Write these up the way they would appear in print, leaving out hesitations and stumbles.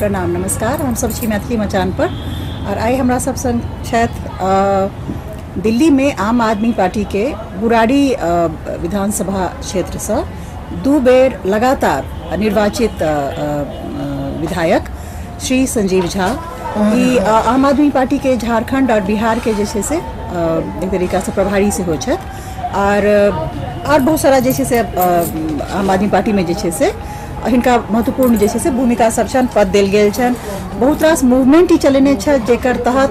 प्रणाम नमस्कार। हम सब छी मैथिली मचान पर और आई हमरा सब संग छथि दिल्ली में आम आदमी पार्टी के बुराड़ी विधानसभा क्षेत्र से 2 बेर लगातार निर्वाचित विधायक श्री संजीव झा। ई आम आदमी पार्टी के झारखंड और बिहार के जैसे से एक तरीका से प्रभारी से हो छथि और बहुत सारा जैसे से आम आदमी पार्टी में जैसे से हिनका महत्वपूर्ण जैसे से भूमिका सब छन, पद देल गेल छन। बहुत रास मूवमेंट ही चलेने छ जेकर तहत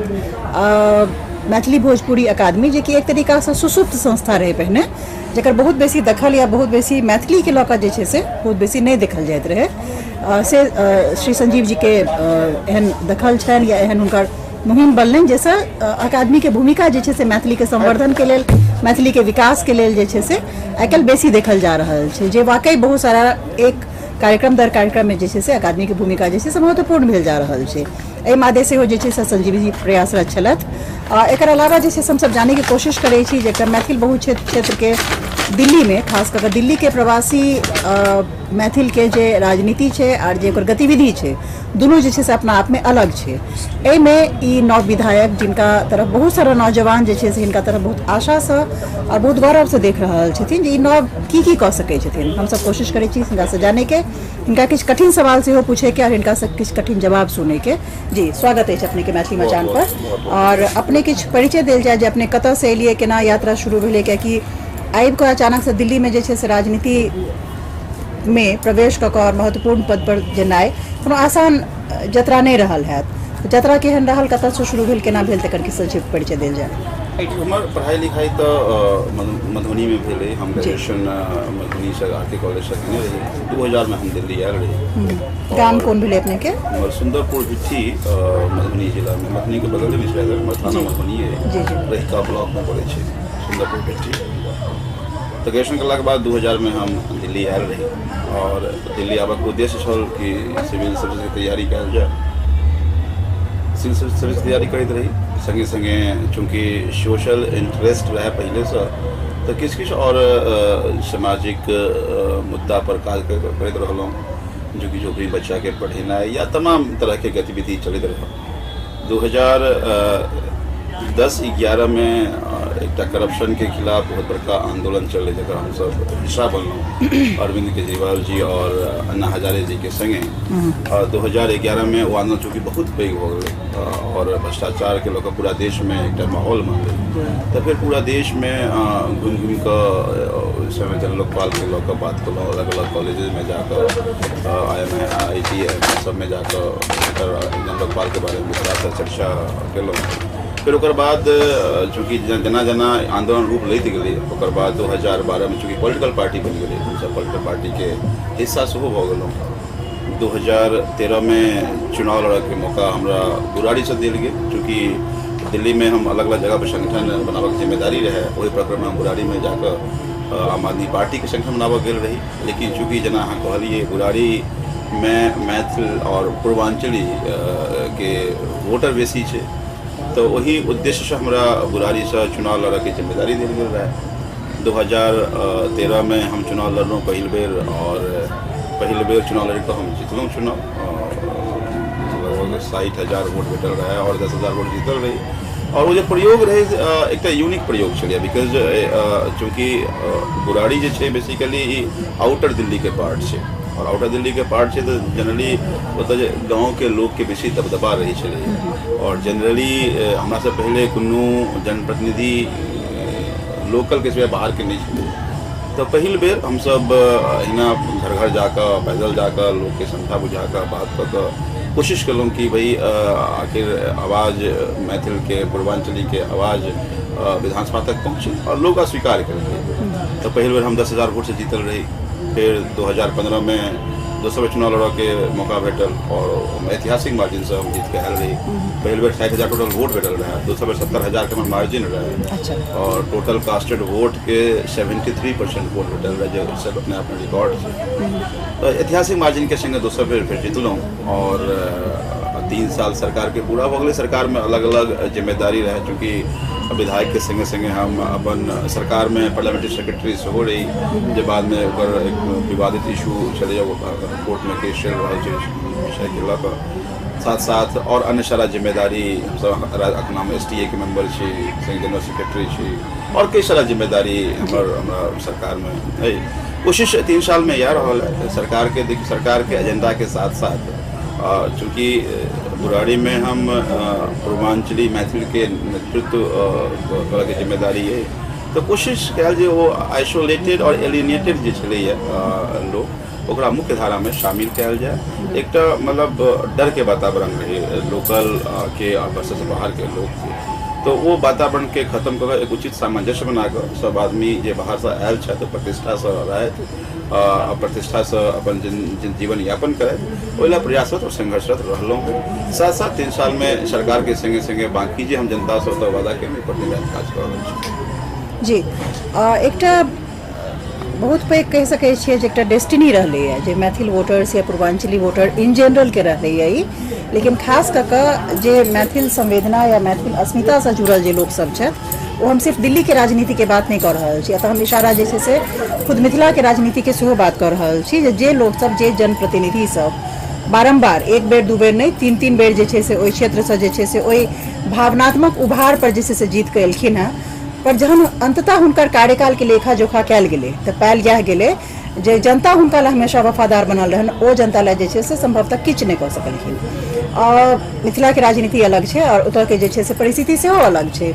मैथिली भोजपुरी अकादमी जे कि एक तरीका से सुसुप्त संस्था रहे पहने, जेकर बहुत बेसी दखल या बहुत बेसी मैथिली के लौका जैसे से बहुत बेसी नहीं देखल जात रहे से श्री संजीव जी के एहन दखल छन या एहन उनकर मुहिम बनलन जैसे अकादमी के भूमिका जैसे से मैथिली के संवर्धन के लेल, मैथिली के विकास के लेल जैसे से आइकाल्हि बेसी देखल जा रहल छै, जे वाकई बहुत सारा एक कार्यक्रम दर कार्यक्रम में जैसे से अकादमी के भूमिका जैसे से महत्वपूर्ण भेल जा रहल छै। एहि मादे से हो जैसे से संजीव जी प्रयासरत छलथि। एकर अलावा जैसे हम सब जाने की कोशिश करै छी जेकर मैथिल बहु क्षेत्र के दिल्ली में खास कर दिल्ली के प्रवासी मैथिल के जे राजनीति है और जे गतिविधि है दोनों जैसे से अपना आप में अलग है। एहि में ई नव विधायक जिनका तरफ बहुत सारा नौजवान जैसे से इनका तरफ बहुत आशा से और बहुत गौरव से देख रहल छथिन जे ई नव की कह सकै छथिन। हम सब कोशिश करै छी हिनका से जाने के, इनका किछ कठिन सवाल से हो पूछे के और इनका से किछ कठिन जवाब सुने के। जी स्वागत है अपने के मैथिली मचान पर। और अपने किछ परिचय देल जाए जे अपने कतऽ से एलिए, केना यात्रा शुरू भेलै, कियाकि आबि कऽ अचानक से दिल्ली में जैसे से राजनीति में प्रवेश कऽ और महत्वपूर्ण पद पर जेनाइ कोनो आसान जतरा नहीं रहल है। जतरा केहन रहल, कतऽ से शुरू भेल, केना भेल, तकर किछु संक्षिप्त परिचय देल जाए। हमार पढ़ाई लिखाई तो मधुबनी में भेले। हम ग्रेजुएशन मधुबनी से आरके कॉलेज से करने रही। 2000 में हम दिल्ली आयल रही। गाम कौन भेले अपने के? सुंदरपुर भिट्ठी मधुबनी जिला में, मधुबनी के बगल में छै, थाना मधुबनी है, रहिका ब्लॉक में पड़े छै सुंदरपुर भिट्ठी। तो ग्रेजुएशन करला के बाद 2000 में हम दिल्ली आयल रही और दिल्ली आबक उद्देश्य छल कि सिविल सर्विस की तैयारी कल जाए। सिविल सर्विस की तैयारी करते रही, संगे संगे चूँकि सोशल इंटरेस्ट रहे पहले से, तो किछ किछ और सामाजिक मुद्दा पर काज करते रहलों, जो भी बच्चा के पढ़ेनाइ या तमाम तरह के गतिविधि चलते रह। 2010-11 में एक करप्शन के खिलाफ बहुत बड़का आंदोलन चले, जगह हम सब हिस्सा बनलों अरविंद केजरीवाल जी और अन्ना हजारे जी के संगे। और 2011 में वो आंदोलन चूँकि बहुत पैघ हो गए और भ्रष्टाचार के लोग पूरा देश में एक माहौल बन गए, तो फिर पूरा देश में घूम घूम कर समय जन लोकपाल के लोग बात कर अलग अलग कॉलेजेस में जाकर IIT सब में जाकर जन लोकपाल के बारे में थोड़ा सा चर्चा कल। फिर ओकर बाद चूँकि जना जना आंदोलन रूप लेते गए, ओकर बाद 2012 में चूँकि पॉलिटिकल पार्टी बन गई, हम सब पॉलिटिकल पार्टी के हिस्सा सेहो हो गलों। 2013 में चुनाव लड़े के मौका हमरा बुराड़ी से दिल गए, चूँकि दिल्ली में हम अलग अलग जगह पर संगठन बनावे की जिम्मेदारी रहे। वही प्रक्रम में हम बुराड़ी में जाकर आम आदमी पार्टी के संगठन बनावे गेल रही। लेकिन चूँकि जना अहाँ कहलिए बुराड़ी में मैथिल और पूर्वांचली के वोटर बेसी है, तो वही उद्देश्य से हमरा बुराड़ी से चुनाव लड़े की जिम्मेदारी दिल गई रहे। 2013 में हम चुनाव लड़लों पहल बेर, और पहल बेर चुनाव लड़ कर हम जीतलों चुनाव। लगभग 60,000 वोट भेटल रहे और 10,000 वोट जीतल रही। और वो जो प्रयोग रहे एक यूनिक प्रयोग चलिए, बिकॉज चूँकि बुराड़ी जो है बेसिकली आउटर दिल्ली के पार्ट है, और आउटर दिल्ली के पार्ट है तो जनरली मतलब गाँव के लोग के बेसी दबदबा रही चलिए। और जनरली हमारा से पहले कोनो जनप्रतिनिधि लोकल के सिवाय बाहर के नहीं छे, तो पहल बेर हम सब हिना घर घर जाकर पैदल जाकर लोग के संख्या बुझाकर बात कर कोशिश करूँ कि भाई आखिर आवाज़ मैथिल के पूर्वांचली के आवाज़ विधानसभा तक पहुँचे और लोग अस्वीकार करेंगे। तो पहल बेर हम 10,000 वोट से जीतल रही। फिर 2015 में दोसर चुनाव लड़े के मौका भेटल और ऐतिहासिक मार्जिन से हम जीत के आयल रही। पहले बेर 60,000 टोटल वोट भेटल रहे, दूसरा बेर 70,000 के मार्जिन रहे। और टोटल कास्टेड वोट के 73% वोट भेटल रहे, जो सब अपने आप में रिकॉर्ड। तो ऐतिहासिक मार्जिन के संगे दोसर बेर फिर जीतलों और 3 साल सरकार के पूरा हो गए। सरकार में अलग अलग जिम्मेदारी रहे, चूँकि विधायक के संगे संगे हम अपन सरकार में पार्लियामेंट्री सेक्रेटरी से हो रही, जो बाद में एक विवादित इशू चले कोर्ट में केस चल रहा है विषय के लग साथ साथ और अन्य सारा जिम्मेदारी हम सब नाम STA के मेंबर छी, जनरल सेक्रेटरी छी और कई सारा जिम्मेदारी हमारा सरकार में है। कोशिश 3 साल में यह रहा है सरकार के एजेंडा के साथ साथ चूँकि बुराड़ी में हम पूर्वांचली मैथिल के नेतृत्व की जिम्मेदारी है, तो कोशिश कल जो वो आइसोलेटेड और एलिनेटेड जो चलैया लोग ओकरा मुख्य धारा में शामिल कल जाए। एक मतलब डर के वातावरण रहे लोकल के और से बाहर के लोग के, तो वो वातावरण के खत्म कर एक उचित सामंजस्य बनाकर सब आदमी जो बाहर से आयल है तो प्रतिष्ठा से रहे प्रतिष्ठा से अपन जीवन यापन करे ओला प्रयासरत और संघर्षरत रहलों। साथ साथ 3 साल में सरकार के संगे संगे बाकी जे हम जनता से तो वादा के प्रतिनिधि काज कर रहल छी। जी एकटा बहुत पैघ कह सकै छियै जे एकटा डेस्टिनी रहलै है जे मैथिल वोटर्स या पूर्वांचली वोटर इन जनरल के रहलै है ई, लेकिन खास कऽ कऽ जे मैथिल संवेदना या मैथिल अस्मिता से जुड़ल जे लोक सब छथि वो हम सिर्फ दिल्ली के राजनीति के बात नहीं कर रहल छी, अतः हम इशारा जे छै से खुद मिथिला के राजनीति के सेहो बात कर रहल छी जे लोक सब जे जनप्रतिनिधि सब बारम्बार 1 बेर 2 बेर नहीं 3 बेर जे छै से ओहि क्षेत्र से जे छै से ओहि भावनात्मक उभार पर जे छै से जीत के एलखिन हैं, पर जहन अंततः हुनकर कार्यकाल के लेखा जोखा कयल गेलै तऽ पायल यह गेलै जे जनता हुनका ला हमेशा वफादार बनल रहन, ओ जनता ला जे छै से संभवतः किछु नहीं कऽ सकलखिन। और मिथिला के राजनीति अलग छै और ओतऽ के जे छै से परिस्थिति सेहो अलग छै,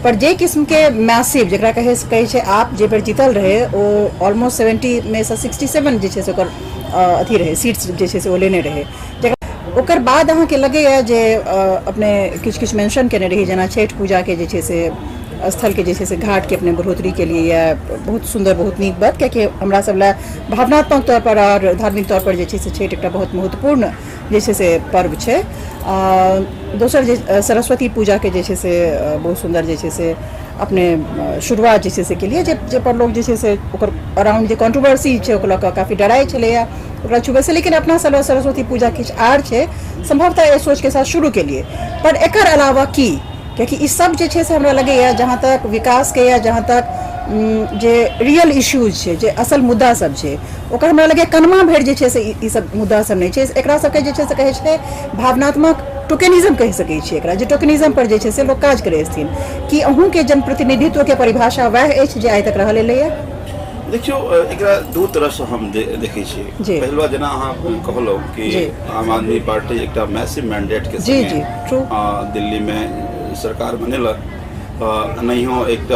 पर जे किस्म के मैसिव जकरा कहै छै आप जे बेर जीतल रहे ओ ऑलमोस्ट 70 में से 67 जे छै से ओकर अथी रहे सीट्स जे छै से ओ लेने रहे। ओकर बाद अहाँके लगैए जे अपने किछु मेंशन केने रही जेना छठ पूजा के जे छै से स्थल के जैसे से घाट के अपने बढ़ोतरी के लिए यह बहुत सुंदर बहुत नीक बात, क्योंकि हमरा सब ला भावनात्मक तौर पर और धार्मिक तौर पर जैसे से छठ एक बहुत महत्वपूर्ण जैसे से पर्व है। दोसर सरस्वती पूजा के जैसे से बहुत सुंदर जैसे से अपने शुरुआत जैसे से के लिए जे पर लोग जैसे से अराउंड जे कंट्रोवर्सी है ओकरा काफी डराई चले छुबे से, लेकिन अपना साल सरस्वती पूजा किछु आर है संभवतः सोच के साथ शुरू के लिए, पर एकर अलावा की क्योंकि इस सब जे छै से हमरा लगैए जहाँ तक विकास के या जहाँ तक जे रियल इश्यूज छै जे असल मुद्दा सब छै ओकर हमरा लगैए कनमा भरि जे छै से ई सब मुद्दा सब नहीं छै, एकरा सबके जे छै से कहै छै भावनात्मक टोकेनिज्म कहि सकै छियै एकरा, जे टोकेनिज्म पर जे छै से लोग काज करै छथिन। कि अहूँ के जनप्रतिनिधित्व के परिभाषा वह अछि जे आइ तक रहल एलैए? देखियो एकरा दू तरह से हम देखै छियै। पहला जेना अहाँ कहलौ कि आम आदमी पार्टी एकटा मैसिव मैंडेट के संगे दिल्ली में सरकार बनेलक, नहियो एक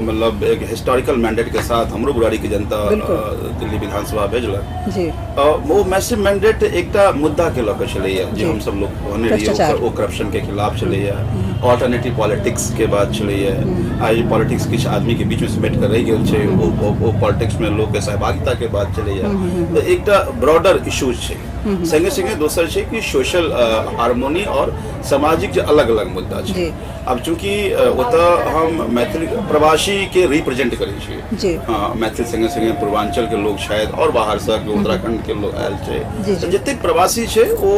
मतलब एक हिस्टोरिकल मैंडेट के साथ हमरो बुराड़ी के जनता दिल्ली विधानसभा भेजलक। वो मैसिव मैंडेट एक मुद्दा के लऽ कऽ छलैया जे हम सब लोग कहने रहियै ओ करप्शन के खिलाफ छलैया, ऑल्टरनेटिव पॉलिटिक्स के बात छलैया। आई पॉलिटिक्स किछु आदमी के बीच में समेट कर रहि गेल छै, वो पॉलिटिक्स में लोग के सहभागिता के बात छलैया। तो एकटा ब्रॉडर इश्यूज छै, संगे संगे दोसर छै कि सोशल हार्मोनी और सामाजिक जो अलग अलग मुद्दा छै। अब चूंकि ओतऽ हम मैथिल प्रवासी के रिप्रेजेंट करै छियै, मैथिल संगे संगे पूर्वांचल के लोग शायद और बाहर से उत्तराखंड के लोग आयल छै, जतेक प्रवासी छै वो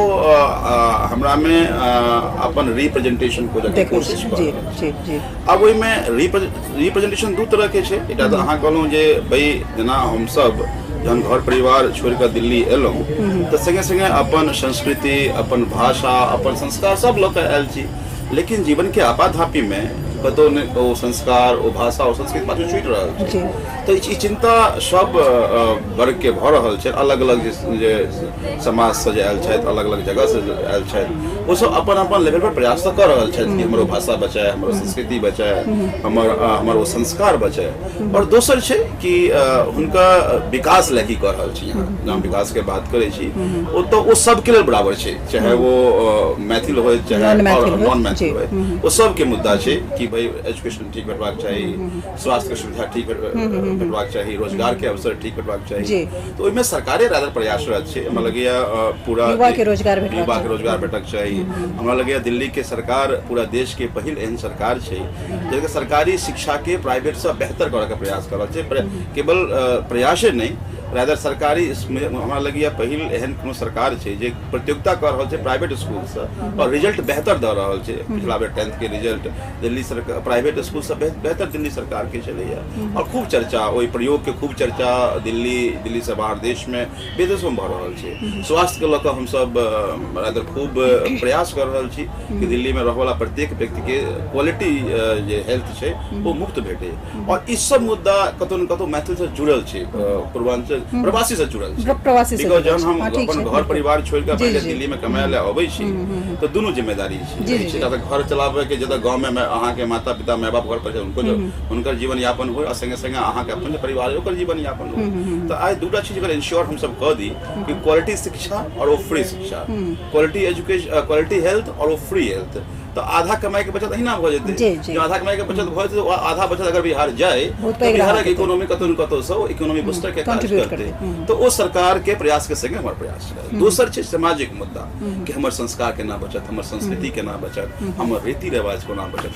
हमरा में अपन रिप्रेजेंटेशन को जते कोशिश कर रहल छै। अब ओहि में रिप्रेजेंटेशन दू तरह के छै। एकटा तऽ अहाँ कहलहुँ जे भाई जेना हम सब जहन घर परिवार छोड़ कर दिल्ली एलहुँ तो संगे संगे अपन संस्कृति अपन भाषा अपन संस्कार सब लऽ कऽ आयल छी, लेकिन जीवन के आपाधापी में कतौ ने ओ संस्कार ओ भाषा ओ संस्कृति पाछू छूटि रहल छै। तो ई चिंता सब वर्ग के भऽ रहल छै, अलग अलग जे समाज से जे आयल छथि अलग अलग जगह से आयल छथि वो सब अपन अपन लेवल पर प्रयास तो कर रहल छथि कि हमरो भाषा बचाए हमरो संस्कृति बचाए हमर वो संस्कार बचाए। और दोसर छै कि हुनका विकास लए की कर रहल छी, जहाँ विकास के बात करै छी ओ तो वो सबके लेल बराबर छै, चाहे वो मैथिल हो चाहे नॉन मैथिल हो, वो सबके मुद्दा छै कि भाई एजुकेशन ठीक भेटबाक चाही, स्वास्थ्य के सुविधा ठीक भेटबाक चाही, रोजगार के अवसर ठीक भेटबाक चाही। तो ओहिमे सरकारे रादर प्रयासरत छै। हमरा लगैया पूरा युवा के रोजगार भेटक चाही। हमरा लगैया दिल्ली के सरकार पूरा देश के पहिल एहन सरकार छै जे सरकारी शिक्षा के प्राइवेट से बेहतर करऽ के प्रयास कर रहल छै। केवल प्रयासे नहीं रादर सरकारी इसमें हमरा लगैया पहिल एहन कोनो सरकार छै जे प्रतियोगिता कर रहल छै प्राइवेट स्कूल से और रिजल्ट बेहतर दऽ रहल छै। पिछला बेर 10th के रिजल्ट दिल्ली सरकार प्राइवेट स्कूल से बेहतर दिल्ली सरकार के चलैया और खूब चर्चा ओहि प्रयोग के खूब चर्चा दिल्ली से बाहर देश में विदेशों में भऽ रहल छै। स्वास्थ्य के लऽ कऽ हमसब रादर खूब प्रयास कर रहल छी कि दिल्ली में रहै वाला प्रत्येक व्यक्ति के क्वालिटी जे हेल्थ छै वो मुफ्त भेटे और ई सब मुद्दा कतौ न कतौ मैथिल से जुड़ल छै, पूर्वांचल प्रवासी से जुड़ल छै। प्रवासी से बिकॉज जहन हम अपन घर परिवार छोड़ के पहले दिल्ली में कमाए ले अबै छी तो दुनू जिम्मेदारी छै, घर चलाबे के जतऽ गांव में अहाँ के माता पिता माय बाप घर पर हुनकर जीवन यापन हो और संगे संगे अहाँ के अपन परिवार ओकर जीवन यापन हो। तो आइ दूटा चीज अगर इंश्योर हम सब कह दी कि क्वालिटी शिक्षा और वो फ्री शिक्षा, क्वालिटी एजुकेशन, क्वालिटी हेल्थ और वो फ्री हेल्थ, तो आधा कमाई के बचत अहिना भ जेतै। जो आधा कमाई के बचत भ जेतै आधा बचत अगर बिहार जाए तो बिहारक इकोनॉमी कतौ न कतौ से इकोनॉमी बूस्टर के काज करतै। तो ओ सरकार के प्रयास के संगे हमर प्रयास छै। दोसर छै सामाजिक मुद्दा कि हमर संस्कार केना बचत, हमर संस्कृति केना बचत, हमर रीति रिवाज कोना बचत,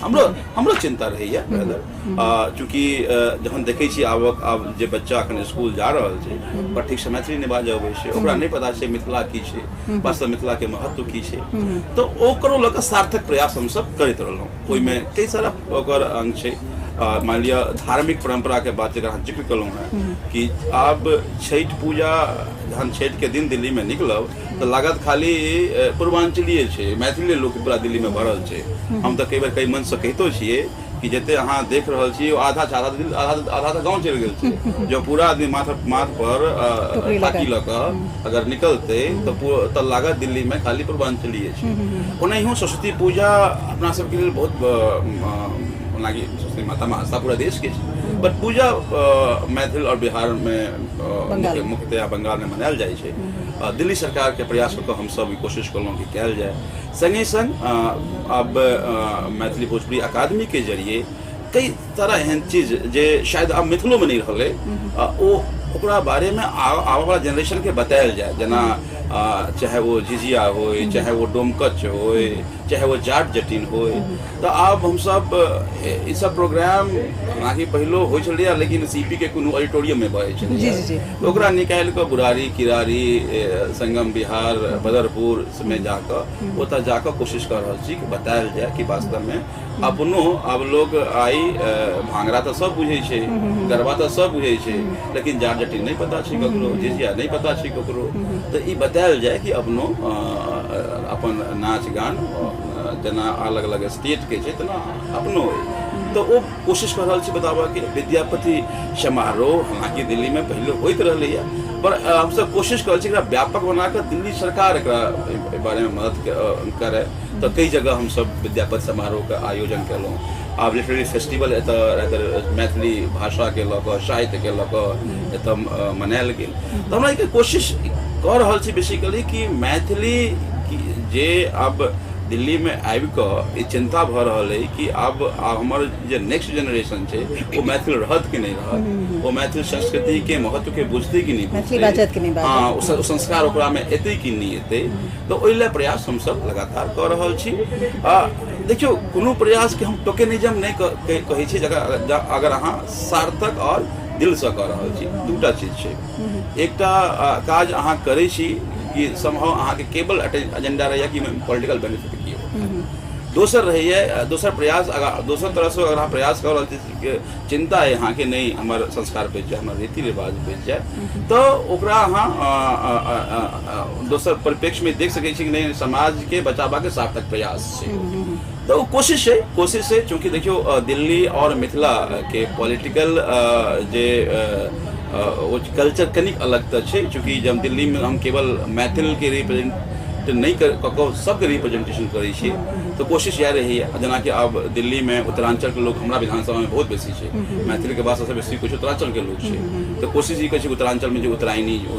हमरो चिंता रहैया ब्रदर। चूँकि जहन देखै छी आब जे बच्चा अखन स्कूल जा रहल छै पर ठीक से मैथिली नहि बाजऽ अबै छै, ओकरा नहि पता छै मिथिला की छै, वास्तव मिथिला के महत्व की छै, तो ओकरो लऽ कऽ सार्थक प्रयास हम सब करते रहलहुँ। ओहिमे कई सारा ओकर अंग छै। मान लिया धार्मिक परंपरा के बात जगह जिक्र कलहुँ है कि अब छठ पूजा जहन छठ के दिन दिल्ली में निकलब तो लागत खाली पूर्वांचलीय छै, मैथिली लोग पूरा दिल्ली में भरल छै। हम तो कई बार कई मन से कहितो छियै कि जते अहाँ देख रहल छी आधा तो गाँव चलि गेल छै। जो पूरा आदमी माथ पर ताकी लऽ कऽ अगर निकलते तो लागत दिल्ली में खाली पूर्वांचलीय छै। ओनाहियो सरस्वती पूजा अपना सबके लेल बहुत हालांकि सरस्वती माता महास्था पूरा देश के छै, बट पूजा मैथिल और बिहार में मुख्यतया बंगाल में मनायल जाइ छै। दिल्ली सरकार के प्रयास कऽ हम सब कोशिश कलहुँ कि कयल जाए। संगे संग अब मैथिली भोजपुरी अकादमी के जरिए कई तरह एहन चीज जे शायद अब मिथिलो में नहीं रहलै ओकरा बारे में आबऽ वाला जनरेशन के बतायल जाए। जना चाहे वो झिझिया हो, चाहे वो डोमकच हो, चाहे वो जाट जटिन हो, तो अब हम सब ई सब प्रोग्राम हालांकि पहलो होइ छलै लेकिन सीपी के कोनो ऑडिटोरियम में बहै छलै, तो ओकरा निकालि कऽ बुरारी किरारी संगम बिहार बदरपुर में जाकर ओतऽ जाकर कोशिश कर रहल छी कि बतायल जाए कि वास्तव में अपनो अब लोग आई भांगरा तो सब बुझे छै, गरबा तो सब बुझे छै, लेकिन जाट जटिन नहीं पता छै ककरो, झिझिया नहीं पता छै ककरो। तो ई बतायल जाए कि अपनो अपन नाच गान जना अलग अलग स्टेट के छै तना अपनो। तो वो कोशिश कर रहल छी बताबऽ कि विद्यापति समारोह हालांकि दिल्ली में पहले होइत रहलै पर हम सब कोशिश कर छी व्यापक बनाकर दिल्ली सरकार एकरा बारे में मदद करे। तो कई जगह हम सब विद्यापति समारोह का आयोजन केलहुँ। आब लिटरेरी फेस्टिवल एतऽ मैथिली भाषा के लऽ कऽ साहित्य के लऽ कऽ एतऽ मनायल गेल। तो हमरा एक कोशिश कर रहल छी बेसिकली कि मैथिली जे अब दिल्ली में आबि कऽ ई चिंता भऽ रहल है कि अब हमर जे नेक्स्ट जनरेशन छै वो मैथिल रहत कि नहीं रहत, वो मैथिल संस्कृति के महत्व के बुझतै कि नहीं बुझतै, हाँ ओ संस्कार ओकरा में एतै कि नहीं एतै। तो ओहि लेल प्रयास हम सब लगातार कऽ रहल छी। देखियो कोनो प्रयास के हम टोकेनिज्म नहीं कहै छी, अगर अहाँ सार्थक और दिल से कऽ रहल छी। दूटा चीज छै, एकटा काज अहाँ करै छी कि समहाउ अहाँ के केवल एजेंडा रहैया कि पॉलिटिकल बेनिफिट की हो। दोसर रहैया दोसर प्रयास अगर दोसर तरह से अगर अहाँ प्रयास कर रहल छी चिंता है अहाँ के नहीं हमर संस्कार बचि जाए, हमर रीति रिवाज बचि जाए, तो ओकरा अहाँ दोसर परिप्रेक्ष्य में देख सकै छी कि नहीं समाज के बचाबा के सार्थक प्रयास छै। तो कोशिश है चूँकि देखियो दिल्ली और मिथिला के पॉलिटिकल जे कल्चर कनिक अलग तो है। चूँकि जब दिल्ली में हम केवल मैथिल के रिप्रेजेंट नहीं कर सबके रिप्रेजेंटेशन करै छी, तो कोशिश यह रही है जना कि अब दिल्ली में उत्तरांचल के लोग हमारा विधानसभा में बहुत बेसी है, मैथिल के बाद सबसे बेसी कुछ उत्तरांचल के लोग है। तो कोशिश ये उत्तरांचल में जो उत्तरायणी हो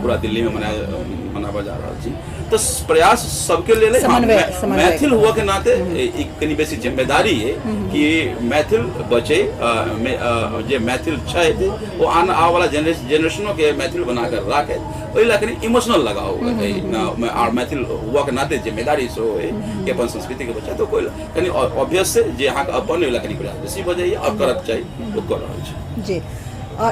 पूरा दिल्ली में मनावा जा रहा है। तो प्रयास सबके लिए मैथिल हुआ के नाते एक कनी बेसी जिम्मेदारी है कि मैथिल बचे जे मैथिल छथि वो आने आने वाला जनरेशनों के मैथिल बनाकर राखे, ओहि ला कनी इमोशनल लगाओ और मैथिल हुआ के नाते जिम्मेदारी से हो कि अपन संस्कृति के बचा। तो कोई कनी ऑब्वियस से जे अहाँ के अपन ओहि ला कनी प्रयास बेसी भ जाइए और करक चाहिए वो कर रहल छै। जी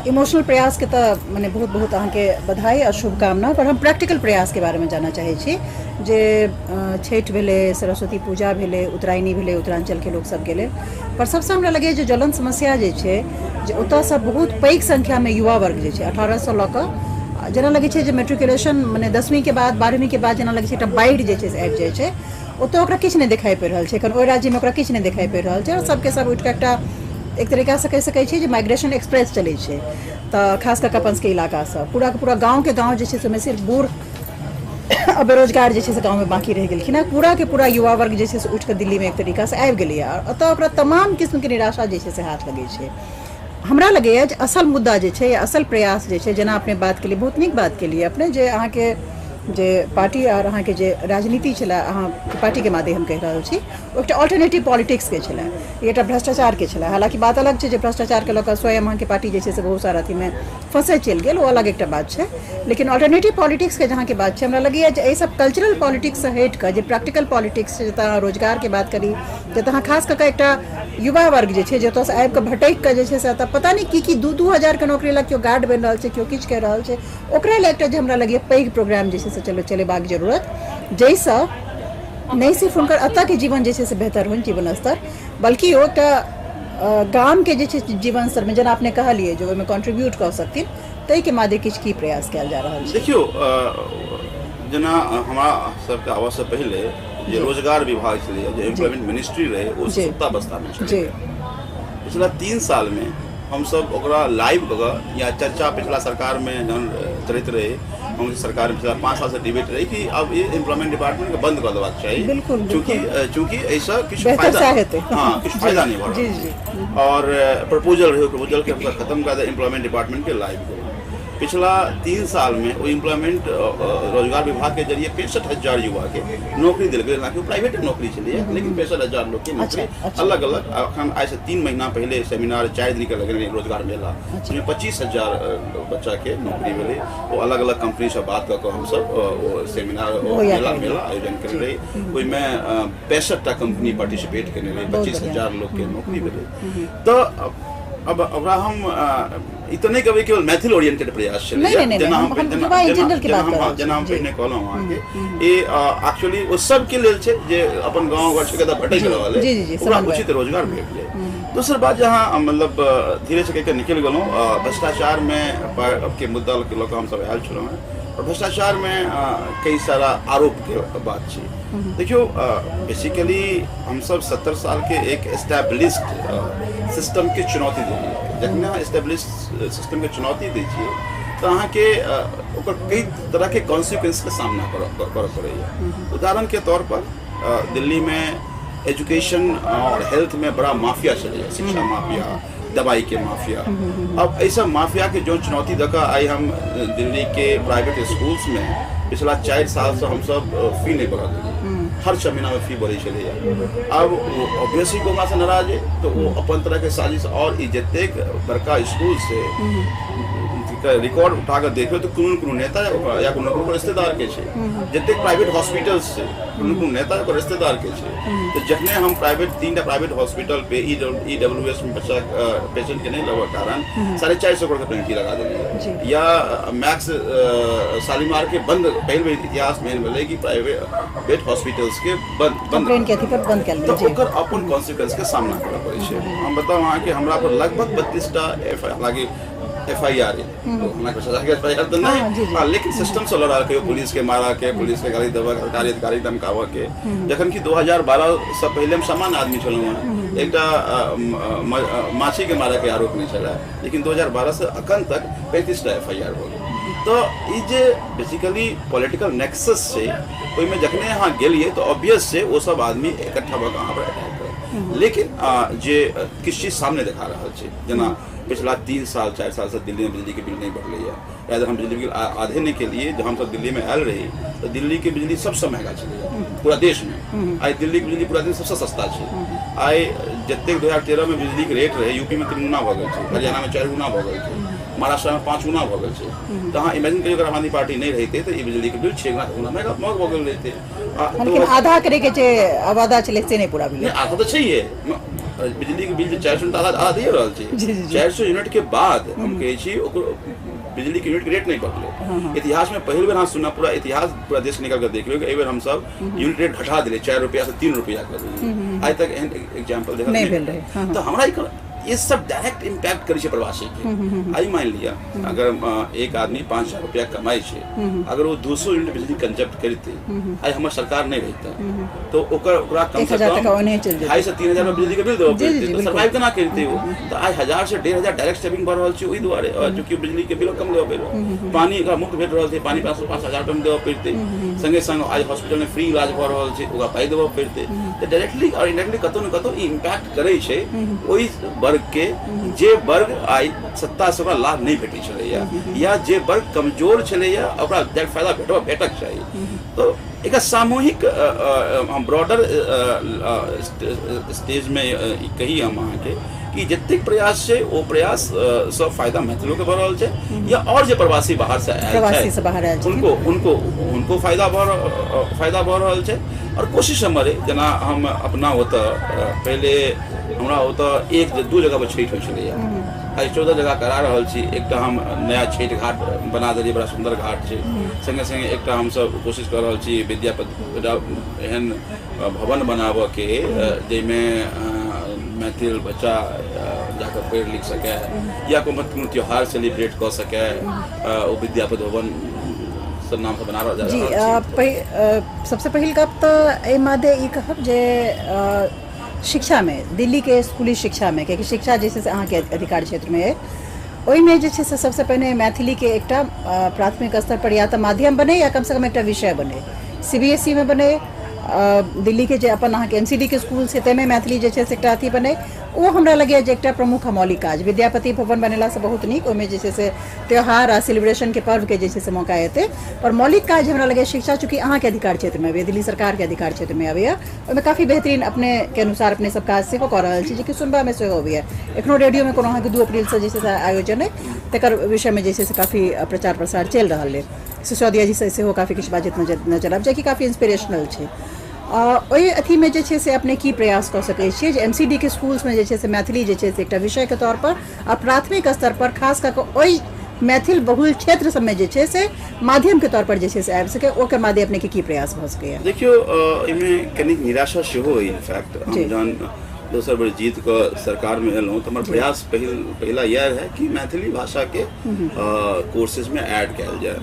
इमोशनल प्रयास के तो मैंने बहुत बहुत अहाँके बधाई और शुभकामना। पर हम प्रैक्टिकल प्रयास के बारे में जानना चाहे छी जे छठि भेले, सरस्वती पूजा भेले, उत्तरायणी भेले, उत्तरांचल के लोग सब गेले, पर सबसे हमरा लगे जे ज्वलन समस्या जे छै जे ओतऽ सब बहुत पैघ संख्या में युवा वर्ग जे छै 18 से लऽ कऽ जेना लगे छै जे मेट्रिकुलेशन मने 10वीं के बाद 12वीं के बाद जेना लगे छै एकटा बाढ़ि जे छै से आबि जाइ छै, ओतऽ ओकरा किछु नहि देखाई पड़ि रहल छै। एखन ओहि राज्य में ओकरा किछु नहि देखाई पड़ि रहल छै और सबके सब उठि कऽ एकटा एक तरीका से कह सकै छी जे माइग्रेशन एक्सप्रेस चलै छै। तऽ खास कऽ अपन सबके इलाका से पूरा के पूरा गाँव के गाँव जे छै से सिर्फ बूढ़ आ बेरोजगार जे छै से गाँव में बाकी रह गेलखिन है। पूरा के पूरा युवा वर्ग जे छै से उठि कऽ दिल्ली में एक तरीका से आबि गेलै और ओतऽ ओकरा तमाम किस्म के निराशा जे छै से हाथ लगे छै। हमरा लगैए जे असल मुद्दा जे छै या असल प्रयास जे छै, जेना अपने बात केलिए, बहुत नीक बात केलिए अपने, जे अहाँके जे पार्टी और अहाँके जे राजनीति छलै, अहाँ पार्टी के मादे हम कहि रहल छी, ओ एकटा अल्टरनेटिव पॉलिटिक्स के छलै, एकटा भ्रष्टाचार के छलै। हालांकि बात अलग छै जे भ्रष्टाचार के लऽ कऽ स्वयं अहाँके पार्टी जे छै से बहुत सारा अथीमे फंसे चलि गेल, ओ अलग एकटा बात छै। लेकिन अल्टरनेटिव पॉलिटिक्स के जहाँ के बात छै, हमरा लगैए जे एहि सब कल्चरल पॉलिटिक्स से हटि कऽ जे प्रैक्टिकल पॉलिटिक्स छै, जतऽ रोजगार के बात करी, जतऽ खास कऽ एकटा युवा वर्ग जे छै जतऽ से आबि कऽ भटकि कऽ जे छै से एतऽ पता नहीं की 2-2 हजार के नौकरी लग केओ गार्ड बनि रहल छै, केओ किछु कहि रहल छै, ओकरा लेल एकटा जे हमरा लगैए पैघ प्रोग्राम जे छै से चलेबाक जरूरत, जाहिसँ नहीं सिर्फ हुनकर अतः के जीवन जे छै से बेहतर होनि, जीवन स्तर, बल्कि ओ एकटा गाम के जे छै जीवन स्तर में जेना अपने कहलिए जो ओहिमे कंट्रीब्यूट कऽ सकथिन, ताहि के मादे किछु की प्रयास कयल जा रहल छै। देखियो जेना हमरा सबके आबऽ से पहले जे रोजगार विभाग छलै, जे एम्प्लॉयमेंट मिनिस्ट्री रहे, ओ सत्तावस्था में छलै। पिछला 3 साल में हम सब ओकरा लाइव कऽ या चर्चा पिछला सरकार में जहन चलैत रहे, हम सरकार में पिछला 5 साल से डिबेट रही कि अब ये एम्प्लॉयमेंट डिपार्टमेंट के बंद कर देबाक चाहिए, चूंकि ऐसा किछु फायदा नहीं भऽ रहल और प्रपोजल के हम खत्म कर दे एम्प्लॉयमेंट डिपार्टमेंट के लाइव करू। पिछला 3 साल में वो एम्प्लॉयमेंट रोजगार विभाग के जरिए 65,000 युवा के नौकरी दिल गई, ना कि प्राइवेट नौकरी चलिए, लेकिन 65,000 लोग की नौकरी अलग अलग। अखन आज से 3 महीना पहले सेमिनार 4 दिन के लगे रोजगार मेला, उसमें 25,000 बच्चा के नौकरी मिले। वो अलग अलग कंपनी से बात करके हम सब सेमिनार मेला आयोजन कर रहे, में 65टा कंपनी पार्टिसिपेट करने रहे, 25,000 लोग के नौकरी मिले। तो अब हम इतने कभी केवल मैथिल ओरिएंटेड प्रयास चले, जेना हम पहिने कहलहुँ अहाँके, ये एक्चुअली ओ सब के लेल छै जे अपन गाँव घर छै कतऽ भटकि रहल है, ओकरा उचित रोजगार भेट जाए। दोसर बात जहाँ मतलब धीरे से कह निकल गलूँ भ्रष्टाचार में के मुद्दा के लऽ कऽ हम सब आयल छलहुँ हैं, और भ्रष्टाचार में कई सारा आरोप के बात छै। देखियो बेसिकली हम सब 70 साल के एक एस्टैब्लिश्ड सिस्टम के चुनौती देलिए, जखन एस्टैब्लिश्ड सिस्टम के चुनौती दै छियै तो अहाँके ओकर कई तरह के कॉन्सिक्वेंस के सामना करऽ पड़ैए। उदाहरण के तौर पर दिल्ली में एजुकेशन और हेल्थ में बड़ा माफिया चले, शिक्षा माफिया, दवाई के माफिया। अब ऐसा माफिया के जो चुनौती देखा आई, हम दिल्ली के प्राइवेट स्कूल्स में पिछला 4 साल से हम सब फी नहीं बढ़ा दिए, हर 6 महीना में फी बढ़ी चली है। अब ऑब्वियसली को से नाराज है, तो वो अपन तरह के साजिश और जितने बड़का स्कूल से रिकॉर्ड उठाकर देखो तो कोनो नेता या कोनो रिश्तेदार के छे, जते प्राइवेट हॉस्पिटल्स से कोनो नेता या रिश्तेदार के छे। तो जखने हम 3टा प्राइवेट हॉस्पिटल पे ईडब्ल्यूएस में बच्चा पेशेंट के नहीं लगवा कारण 450 करोड़ का पेनल्टी लगा देली, या मैक्स शालीमार के बंद पहले इतिहास में मिले कि प्राइवेट हॉस्पिटल्स के बंद कर तो ओकर अपन कॉन्सिक्वेंस के सामना करऽ पड़ै छै। हम बताओ अहाँ के हमरा पर लगभग 32टा FIR है, तो हमारे सजा के FIR तो नहीं, लेकिन सिस्टम से लड़ा के, पुलिस के मारा के, पुलिस के गाली दबा, सरकारी अधिकारी धमकावा के, जखन कि 2012 से पहले हम सामान्य आदमी छलहुँ हैं, एक माछी के मारा के आरोप नहीं चला, लेकिन 2012 से अखन तक 35टा FIR हो गए। तो ये जे बेसिकली पॉलिटिकल नेक्सस से ओहिमे जखने अहाँ गेलिए तो ऑब्वियस से वो सब आदमी इकट्ठा भऽ कऽ अहाँ पर अटैक करत। लेकिन जे किछु चीज सामने देखा रहल छै, जेना पिछला 3 साल 4 साल से दिल्ली में बिजली के बिल नहीं बढ़ रही है, या हम बिजली बिल आधे के लिए जब हम सब दिल्ली में आयल रही तो दिल्ली की बिजली सबसे महंगा चली पूरा देश में। आई दिल्ली की बिजली पूरा दिन सबसे सस्ता है। आई जते 2013 में बिजली के रेट रहे यूपी में 3 गुना भऽ गेल छै, हरियाणा में 4 गुना भऽ गेल छै, महाराष्ट्र में 5 गुना भऽ गेल छै। तऽ अहाँ इमेजिन करियौ अगर आम आदमी पार्टी नहीं रहते तो ये बिजली के बिल 6 गुना महंगा भऽ गेल रहते। लेकिन आधा करे के जे वादा छलै से नहीं पूरा भेलै। आधा तो छैहे, बिजली के बिल 400 आधा दिए रहल छै। 400 यूनिट के बाद हम कहै छी बिजली के यूनिट के रेट नहीं बढ़ले। इतिहास में पहिल बेर अहाँ सुनना, पूरा इतिहास पूरा देश निकाल कर देखियो कि एहि बेर हम सब यूनिट रेट घटा दिले 4 रुपया से 3 रुपया कर दिले। आज तक एग्जांपल देखा नहीं भेल रहे। तो हमरा ये सब डायरेक्ट इम्पैक्ट करे छै प्रवासी के। आई मान लिया अगर एक आदमी 5,000 रुपया कमाई छै, अगर वो 200 यूनिट बिजली कंजप्ट करते, आई हमर सरकार नहीं रहता तो ओकरा कम से कम 2,500 से 3,000 बिजली के बिल देबो पड़ते, तो सर्वाइव केना करते हो। तो आई 1,000 से 1,500 डायरेक्ट सेविंग भऽ रहल छै ओहि दुआरे, चूंकि बिजली के बिल कम देबो पड़े, पानी का मुफ्त भेट रहल छै, पानी 5,000 रुपया में देबो पड़ते, संगे संग आज हॉस्पिटल में फ्री इलाज भऽ रहल छै ओकरा पाई देबो पड़ते। तो डायरेक्टली और इनडायरेक्टली कतौ न कतौ इम्पैक्ट करे छै ओहि वर्ग के जे वर्ग आई सत्ता से लाभ नहीं भेटै छलैया, या जे वर्ग कमजोर छलैया ओकरा फायदा भेटक चाहिए। तो एक सामूहिक हम ब्रॉडर स्टेज में कही हम अहाँ के कि जतेक प्रयास छै ओ प्रयास सब फायदा मैथिलों के भऽ रहल छै, या और जे प्रवासी बाहर से आयल छै उनको फायदा भऽ रहल छै। और कोशिश हमारे जना हम अपना होता पहले हमरा होता 1-2 जगह पर छठ होइ छलैया, आज 14 जगह करा रहल छी। एकटा हम नया छठ घाट बना देलियै, बड़ा सुंदर घाट छै। संगे संगे एकटा हम सब कोशिश कर रहल छी विद्यापति एहन भवन बनाबऽ के जाहिमे मैथिल बच्चा जाकर पढ़ लिख सके या कोनो त्योहार सेलिब्रेट कर सके, ओ विद्यापति भवन सब नाम से बना रहल जी। सबसे पहिल गप तो एहि मादे ई कहब जे शिक्षा में दिल्ली के स्कूली शिक्षा में, क्योंकि शिक्षा जैसे से अहाँ के अधिकार क्षेत्र में है, ओहि में जे छै से सबसे पहले मैथिली के एकटा प्राथमिक स्तर पर या तो माध्यम बने या कम से कम एकटा विषय बने, CBSE में बने, दिल्ली के जे अपन अहाँ के MCD के स्कूल से तैमे मैथिली जे छै से एकटा अथी बने। वो हमरा लगे जे एकटा प्रमुख मौलिक काज विद्यापति भवन बनेला से बहुत नीक, ओहिमे जे छै से त्योहार आ सेलिब्रेशन के पर्व के जे छै से मौका हेतै। और मौलिक काज हमरा लगे शिक्षा चूँकि अहाँ के अधिकार क्षेत्र में आबैया, दिल्ली सरकार के अधिकार क्षेत्र में आबैया, ओहिमे काफी बेहतरीन अपने के अनुसार अपने सब काज सेहो कऽ रहल छी, जेकि सुनबा में सेहो अबैया। एखनो रेडियो में कोनो अहाँ के 2 अप्रैल से जे छै से आयोजन है, तकर विषय में जे छै से काफी प्रचार प्रसार चलि रहल है। सिसोदिया जी से सेहो काफी किछु बातचीत नजर आबि, जेकि काफी इंस्पिरेशनल छै। ओहि अथी में जे छै से अपने की प्रयास कऽ सकै छियै जे MCD के स्कूल्स में जे छै से मैथिली जे छै से एकटा विषय के तौर पर आ प्राथमिक स्तर पर खास कऽ कऽ ओहि मैथिल बहुल क्षेत्र सब में जे छै से माध्यम के तौर पर जे छै से आबि सके, ओकर मादे अपने के की प्रयास भऽ सकैया। देखियो एहिमे कनिक निराशा सेहो है। इनफैक्ट हम जहन दोसर बेर जीत कऽ सरकार में एलहुँ तो हमर प्रयास पहिला यह है कि मैथिली भाषा के कोर्सेज में ऐड कयल जाय।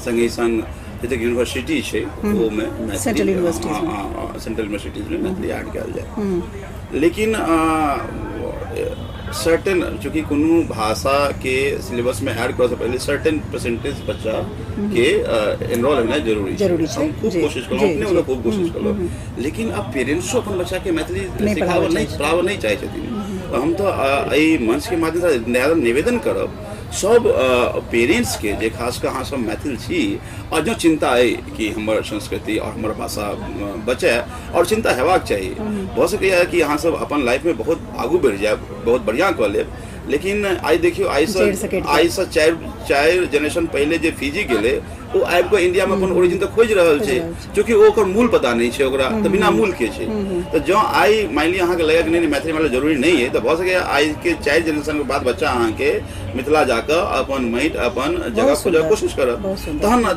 संगे संग जतेक यूनिवर्सिटी छै वो में सेंट्रल यूनिवर्सिटीज में मैथिली ऐड कयल जाय। लेकिन सर्टेन चूँकि कोनो भाषा के सिलेबस में ऐड करऽ से पहले सर्टेन परसेंटेज बच्चा के एनरोल होना जरूरी छै। खूब कोशिश करो, अपने खूब कोशिश करो, लेकिन अब पेरेंट्सो अपन बच्चा के मैथिली पढ़ाबऽ नहीं चाहै छथिन। हम तो एहि मंच के माध्यम से निवेदन करब सब पेरेंट्स के जे खास कऽ अहाँ सब मैथिल छी और जो चिंता है कि हमर संस्कृति और हमर भाषा बचे और चिंता हेबाक चाहिए। भऽ सकैया कि अहाँ सब अपन लाइफ में बहुत आगू बढ़ि जाए, बहुत बढ़िया कऽ लेब, लेकिन आई देखियो आई से 4 जनरेशन पहले जे फिजी गेले वो आबि कऽ इंडिया में अपन ओरिजिन तो खोज रहल छै, चूँकि ओकर मूल पता नहीं छै ओकरा, तो बिना मूल के छै। तो जो आई मान लिया अहाँ के लगे कि नहीं मैथिली मतलब जरूरी नहीं है, तो भऽ सकैया आई के 4 जनरेशन के बाद बच्चा अहाँ के मिथिला जाकर अपन माटि अपन जगह खोजऽ कोशिश करब,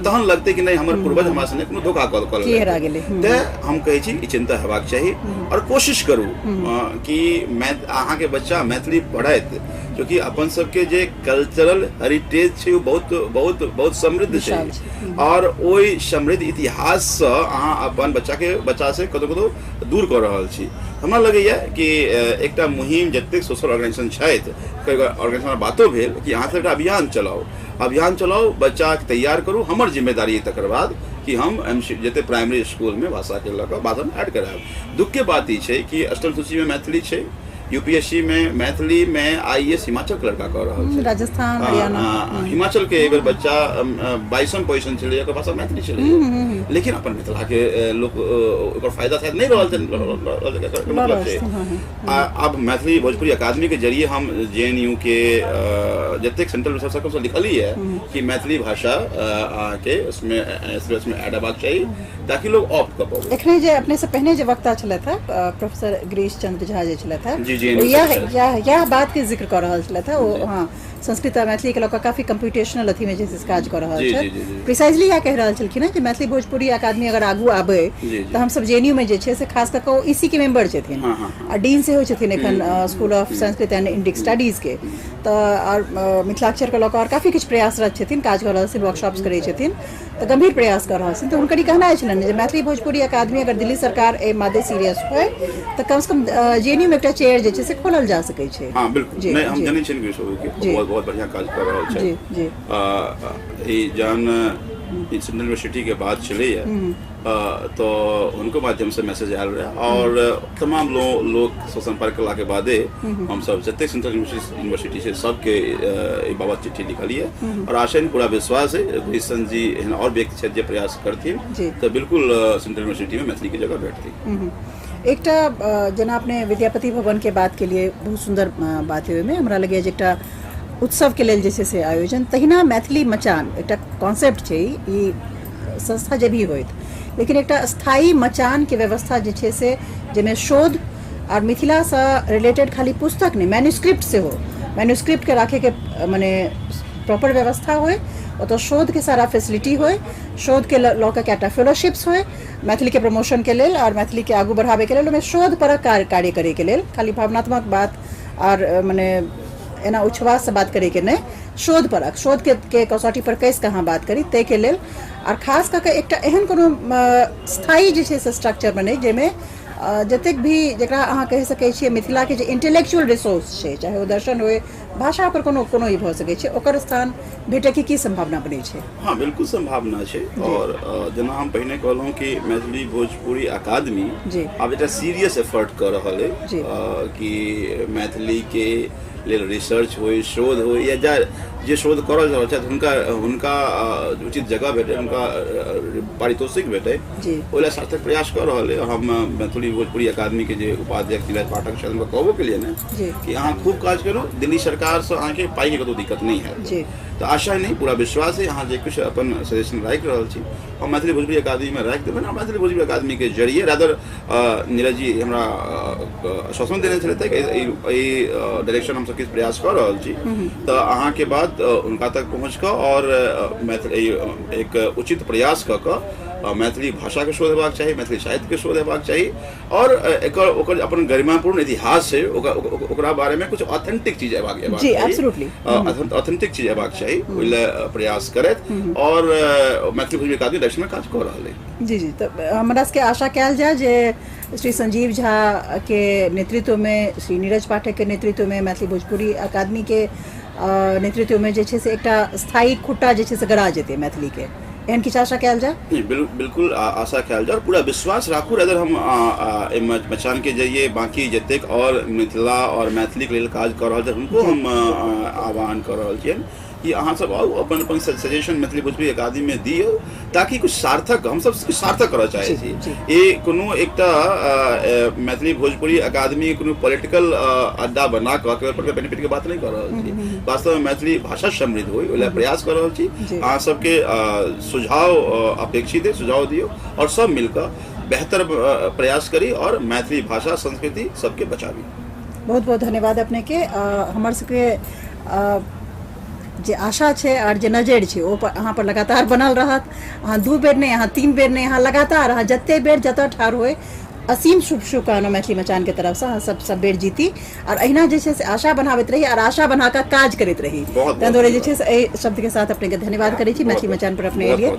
तहन लगते कि नहीं हमर पूर्वज हमरा संगे कोनो धोखा कऽ गेलै। ते हम कहै छी ई चिंता हेबाक चाही और कोशिश करू कि अहाँ के बच्चा मैथिली पढ़ैत, क्योंकि अपन सबके जे कल्चरल हेरिटेज छै बहुत बहुत बहुत समृद्ध छै और ओहि समृद्ध इतिहास से अहाँ अपन बच्चा से कतौ दूर कऽ रहल छी। हमरा लगैया कि एकटा मुहिम जतेक सोशल ऑर्गेनाइजेशन छथि, कई ऑर्गेनाइजेशन बातो भेल कि अहाँ सब एकटा अभियान चलाओ, बच्चा के तैयार करू। हमर जिम्मेदारी तकर बाद कि हम जते प्राइमरी स्कूल में भाषा के लऽ कऽ बात हम ऐड करायब। दुख के बात ई छै कि अष्टम सूची में मैथिली छै, यूपीएससी में मैथिली में आईएएस हिमाचल के लड़का कह रहा है। राजस्थान हरियाणा हिमाचल के एहि बेर बच्चा 22वीं पोजीशन छलै, ओकर भाषा मैथिली छलै, लेकिन अपन मिथिला के लोग ओकर फायदा शायद नहीं रहल छै, मतलब छै। अब मैथिली भोजपुरी अकादमी के जरिए हम जेएनयू के जतेक सेंट्रल रिसर्च सर्कल से लिखली है कि मैथिली भाषा के उसमें सिलेबस में ऐड हेबाक चाही ताकि लोग ऑप्ट कर पाओ। एखने जे अपने से पहले जो वक्ता छलथि है प्रोफेसर गिरीश चंद्र झा जे छलथि है, जी, यह बात के जिक्र कर रहल छलथि है। वो हाँ संस्कृत आ मैथिली के लऽ काफी कंप्यूटेशनल अथी में जे काज कर रहल छै, प्रिसाइजली यह कह रहल छलखिन है कि मैथिली भोजपुरी अकादमी अगर आगू आबे तो हम सब जेएनयू में जे छै से खास कऽ कऽ इसी के मेंबर छथिन आ डीन से हो छथिन एखन school of Sanskrit and Indic studies के, तो और मिथिलाक्षर के लऽ कऽ और काफी किछु प्रयासरत छथिन, काज कर रहल छथिन, वर्कशॉप्स करै छथिन, तो गंभीर प्रयास कर रहल छथिन। तो हुनकर ई कहना छलनि जे मैथिली भोजपुरी अकादमी अगर दिल्ली सरकार ए मादे सीरियस होय तो कम से कम जेएनयू में एकटा चेयर जे छै से खोलल जा सकै छै। हाँ बिल्कुल, नहीं हम जानै छियै कि बहुत बढ़िया काज कर रहल छै। जी जी ई जहन सेंट्रल यूनिवर्सिटी के बाद चले तो उनको माध्यम से मैसेज आयल रहे और तमाम लोग से संपर्क कला के बादे हम सब जते सेंट्रल यूनिवर्सिटी से सबके बाबत चिट्ठी लिखली है और आशा पूरा विश्वास है कृष्ण जी और व्यक्ति छथि जे प्रयास करथिन तो बिल्कुल सेंट्रल यूनिवर्सिटी में मैथिली की जगह बैठती। एकटा जेना अपने विद्यापति भवन के बात के लिए बहुत सुंदर बात हुई में हमरा लगे जे एकटा उत्सव के लेल जे छै से आयोजन तहिना मैथिली मचान एकटा कॉन्सेप्ट छै, ई संस्था जे भी होइत लेकिन एकटा स्थायी मचान के व्यवस्था जे छै से जेमे शोध और मिथिला से रिलेटेड खाली पुस्तक नहीं मैन्यूस्क्रिप्ट से हो, मैन्यूस्क्रिप्ट के राखे के माने प्रॉपर व्यवस्था होय, तो शोध के सारा फैसिलिटी होय, शोध के लऽ कऽ कएटा फेलोशिप्स होय मैथिली के प्रमोशन के लेल और मैथिली के आगू बढ़ावे के लेल, ओहिमे शोध पर कार्य करे के लेल खाली भावनात्मक बात और माने एना उच्छ्वास से बात करे के नहीं, शोध पर शोध के कसौटी पर कैसे कहाँ बात करी तय के लेल और खास करके एकटा एहन कोनो स्थायी जे छै से स्ट्रक्चर बने जेमे जतेक भी जकरा अहाँ कहि सकै छियै मिथिला के जे इंटेलेक्चुअल रिसोर्स छै, चाहे वो दर्शन होय भाषा पर कोनो ई भऽ सकै छै, ओकर स्थान भेटै के की संभावना बनै छै? हाँ बिल्कुल संभावना छै और जेना हम पहिने कहलहुँ कि मैथिली भोजपुरी अकादमी आब एकटा सीरियस एफर्ट कर रहल है कि मैथिली के लेल रिसर्च होय, शोध होय या जे शोध कर रहल छथि हुनका उचित जगह भेटे, हुनका पारितोषिक भेटे, ओहि लेल सार्थक प्रयास कर रहल है। हम मैथिली भोजपुरी अकादमी के जे उपाध्यक्ष नीरज पाठक छथि हुनका कहबो केलिए ने कि अहाँ खूब काज करू, दिल्ली सरकार से अहाँके पाई के कतौ दिक्कत नहीं है। तो आशा नहीं पूरा विश्वास है अहाँ जे कुछ अपन सजेशन राखि रहल छी हम मैथिली भोजपुरी अकादमी में राखि देबै। मैथिली भोजपुरी अकादमी के जरिए रादर नीरज जी हमरा आश्वासन देने छलथि कि ई डायरेक्शन हम सब किछु प्रयास कर रहल छी, तो अहाँ के बाद उनका तक पहुँच कऽ और मैथिली एक उचित प्रयास कऽ कऽ मैथिली भाषा के शोध हेबाक चाही, मैथिली साहित्य के शोध हेबाक चाही और ओकर अपन गरिमापूर्ण इतिहास है ओकरा बारे में कुछ ऑथेंटिक चीज हेबाक जी एब्सोल्युटली ऑथेंटिक चीज हेबाक चाही, ओहि लेल प्रयास करैत और मैथिली भोजपुरी अकादमी डायरेक्शन में काज कऽ रहल है। जी जी तो हमरा सबके आशा कयल जाए जे श्री संजीव झा के नेतृत्व में, श्री नीरज पाठक के नेतृत्व में, मैथिली भोजपुरी अकादमी के नेतृत्व में जे छै से एकटा स्थायी खुट्टा जे छै से गड़ा जेतै मैथिली के, एहन किछु आशा कयल जाए? बिल्कुल आशा कयल जाए और पूरा विश्वास राखू। अगर हम मचान के जरिए बाकी जतेक और मिथिला और मैथिली के लेल काज कर रहल छै हुनको हम आह्वान कर रहल छियनि कि अहाँ सब आउ अपन अपन सजेशन मैथिली भोजपुरी अकादमी में दियौ ताकि कुछ सार्थक हम सब सार्थक करऽ चाहै छी। ए कोनो एकटा मैथिली भोजपुरी अकादमी कोनो पॉलिटिकल अड्डा बना कऽ बेनिफिट के बात नहीं कर रहल छी, वास्तव में मैथिली भाषा समृद्ध होय ओहि लेल प्रयास कर रहल छी। अहाँ सबके सुझाव अपेक्षित है, सुझाव दियौ और सब मिलकर बेहतर प्रयास करी और मैथिली भाषा संस्कृति सबके बचाबी। बहुत बहुत धन्यवाद अपने के। हमर सबके जे आशा छै और जे नजर छै ओ अहाँ पर लगातार बनल रहत। अहाँ 2 बेर नहीं, अहाँ 3 बेर नहीं, अहाँ लगातार अहाँ जते बेर जतऽ ठाढ़ होय असीम शुभकामना मैथिली मचान के तरफ से अहाँ सब बेर जीती और अहिना जे छै से आशा बनाबैत रही और आशा बनाकर काज करैत रही। ताहि दुआरे जे छै से एहि शब्द के साथ अपने के धन्यवाद करै छी मैथिली मचान पर अपने एलिए।